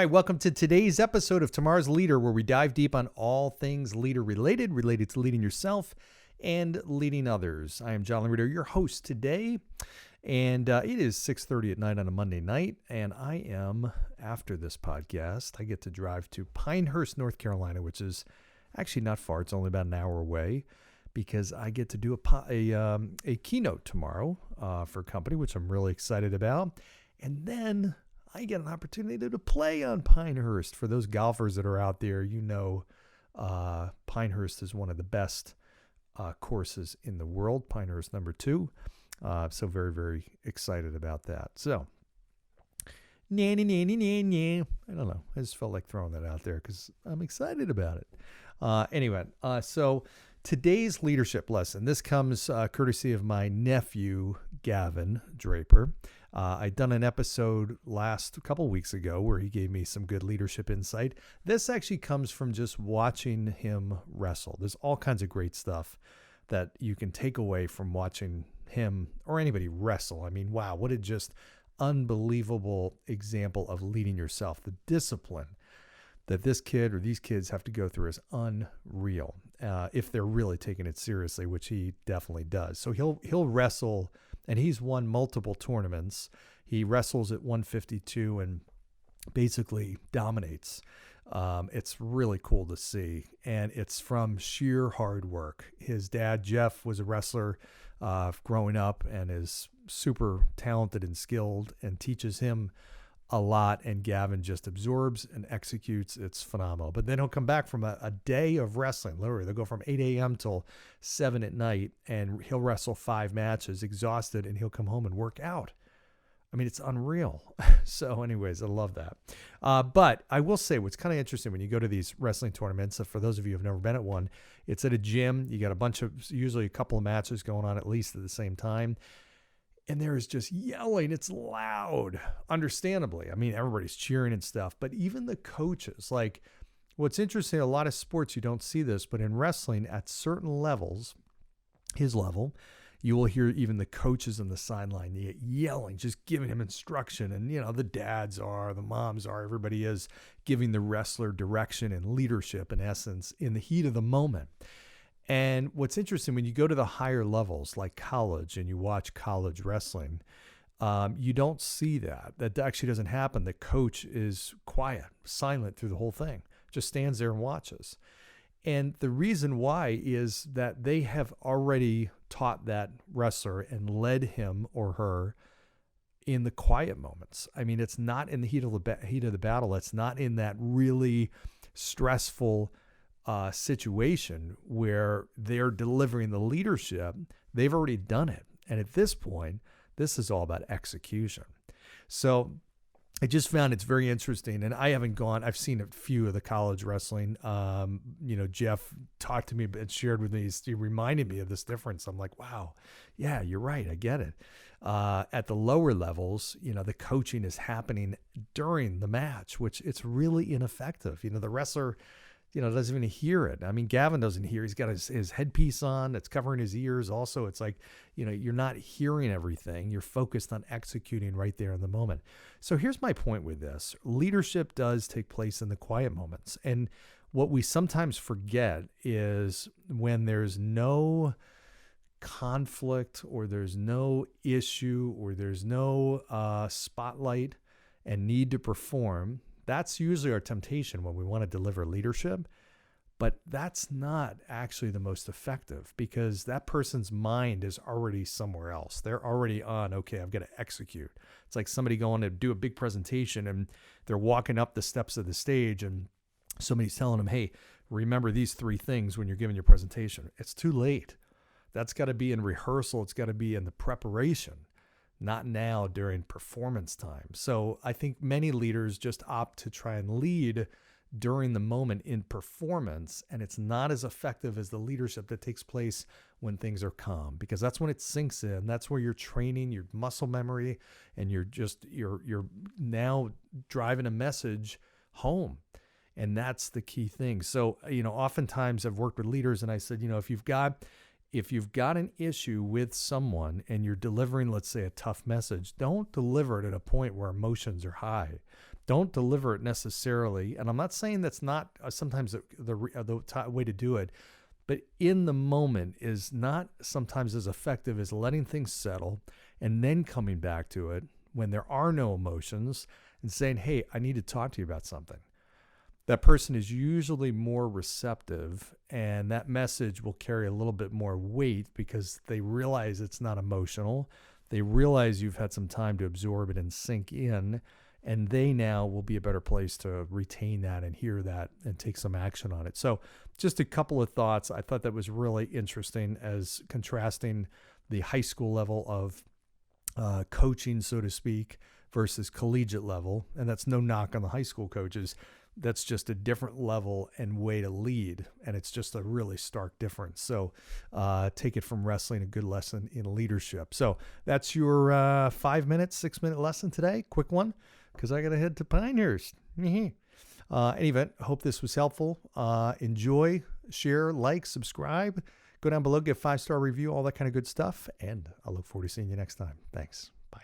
right, welcome to today's episode of Tomorrow's Leader, where we dive deep on all things leader related to leading yourself and leading others. I am John Laurito, your host today, and it is 6:30 at night on a Monday night, and I am, after this podcast, I get to drive to Pinehurst, North Carolina, which is actually not far. It's only about an hour away, because I get to do a keynote tomorrow for a company, which I'm really excited about, and then I get an opportunity to play on Pinehurst. For those golfers that are out there, you know Pinehurst is one of the best courses in the world. Pinehurst number 2. So very, very excited about that. So, I don't know. I just felt like throwing that out there because I'm excited about it. Anyway, so today's leadership lesson, this comes courtesy of my nephew, Gavin Draper. I'd done an episode a couple weeks ago where he gave me some good leadership insight. This actually comes from just watching him wrestle. There's all kinds of great stuff that you can take away from watching him or anybody wrestle. I mean, wow, what a just unbelievable example of leading yourself. The discipline that this kid or these kids have to go through is unreal if they're really taking it seriously, which he definitely does. So he'll wrestle. And he's won multiple tournaments. He wrestles at 152 and basically dominates. It's really cool to see. And it's from sheer hard work. His dad, Jeff, was a wrestler growing up and is super talented and skilled and teaches him a lot. And Gavin just absorbs and executes. It's phenomenal. But then he'll come back from a day of wrestling. Literally, they'll go from 8 a.m. till 7 at night, and he'll wrestle 5 matches, exhausted, and he'll come home and work out. I mean, it's unreal. So anyways, I love that. But I will say what's kind of interesting when you go to these wrestling tournaments, for those of you who've never been at one, it's at a gym. You got usually a couple of matches going on at least at the same time. And there is just yelling. It's loud, understandably. I mean, everybody's cheering and stuff. But even the coaches, like what's interesting, a lot of sports, you don't see this, but in wrestling at certain levels, his level, you will hear even the coaches on the sideline yelling, just giving him instruction. And, the dads are, the moms are, everybody is giving the wrestler direction and leadership, in essence, in the heat of the moment. And what's interesting, when you go to the higher levels like college and you watch college wrestling, you don't see that. That actually doesn't happen. The coach is quiet, silent through the whole thing, just stands there and watches. And the reason why is that they have already taught that wrestler and led him or her in the quiet moments. I mean, it's not in the heat of the battle. It's not in that really stressful situation where they're delivering the leadership. They've already done it. And at this point, this is all about execution. So I just found it's very interesting. And I've seen a few of the college wrestling. Jeff talked to me and shared with me, he reminded me of this difference. I'm like, wow, yeah, you're right. I get it. At the lower levels, the coaching is happening during the match, which it's really ineffective. The wrestler doesn't even hear it. I mean, Gavin doesn't hear. He's got his headpiece on that's covering his ears. Also, it's like, you're not hearing everything. You're focused on executing right there in the moment. So here's my point with this. Leadership does take place in the quiet moments. And what we sometimes forget is when there's no conflict or there's no issue or there's no spotlight and need to perform, that's usually our temptation when we want to deliver leadership, but that's not actually the most effective because that person's mind is already somewhere else. They're already on, okay, I've got to execute. It's like somebody going to do a big presentation and they're walking up the steps of the stage and somebody's telling them, hey, remember these 3 things when you're giving your presentation. It's too late. That's got to be in rehearsal. It's got to be in the preparation. Not now during performance time. So I think many leaders just opt to try and lead during the moment in performance, and it's not as effective as the leadership that takes place when things are calm, because that's when it sinks in. That's where you're training your muscle memory, and you're now driving a message home. And that's the key thing. So, oftentimes I've worked with leaders and I said, if you've got an issue with someone and you're delivering, let's say, a tough message, don't deliver it at a point where emotions are high, Don't deliver it necessarily. And I'm not saying that's not sometimes the way to do it, but in the moment is not sometimes as effective as letting things settle and then coming back to it when there are no emotions and saying, hey, I need to talk to you about something. That person is usually more receptive, and that message will carry a little bit more weight because they realize it's not emotional. They realize you've had some time to absorb it and sink in, and they now will be a better place to retain that and hear that and take some action on it. So just a couple of thoughts. I thought that was really interesting as contrasting the high school level of coaching, so to speak, versus collegiate level. And that's no knock on the high school coaches. That's just a different level and way to lead. And it's just a really stark difference. So take it from wrestling, a good lesson in leadership. So that's your 6-minute lesson today. Quick one, because I got to head to Pinehurst. Any event, I hope this was helpful. Enjoy, share, like, subscribe. Go down below, give 5-star review, all that kind of good stuff. And I look forward to seeing you next time. Thanks. Bye.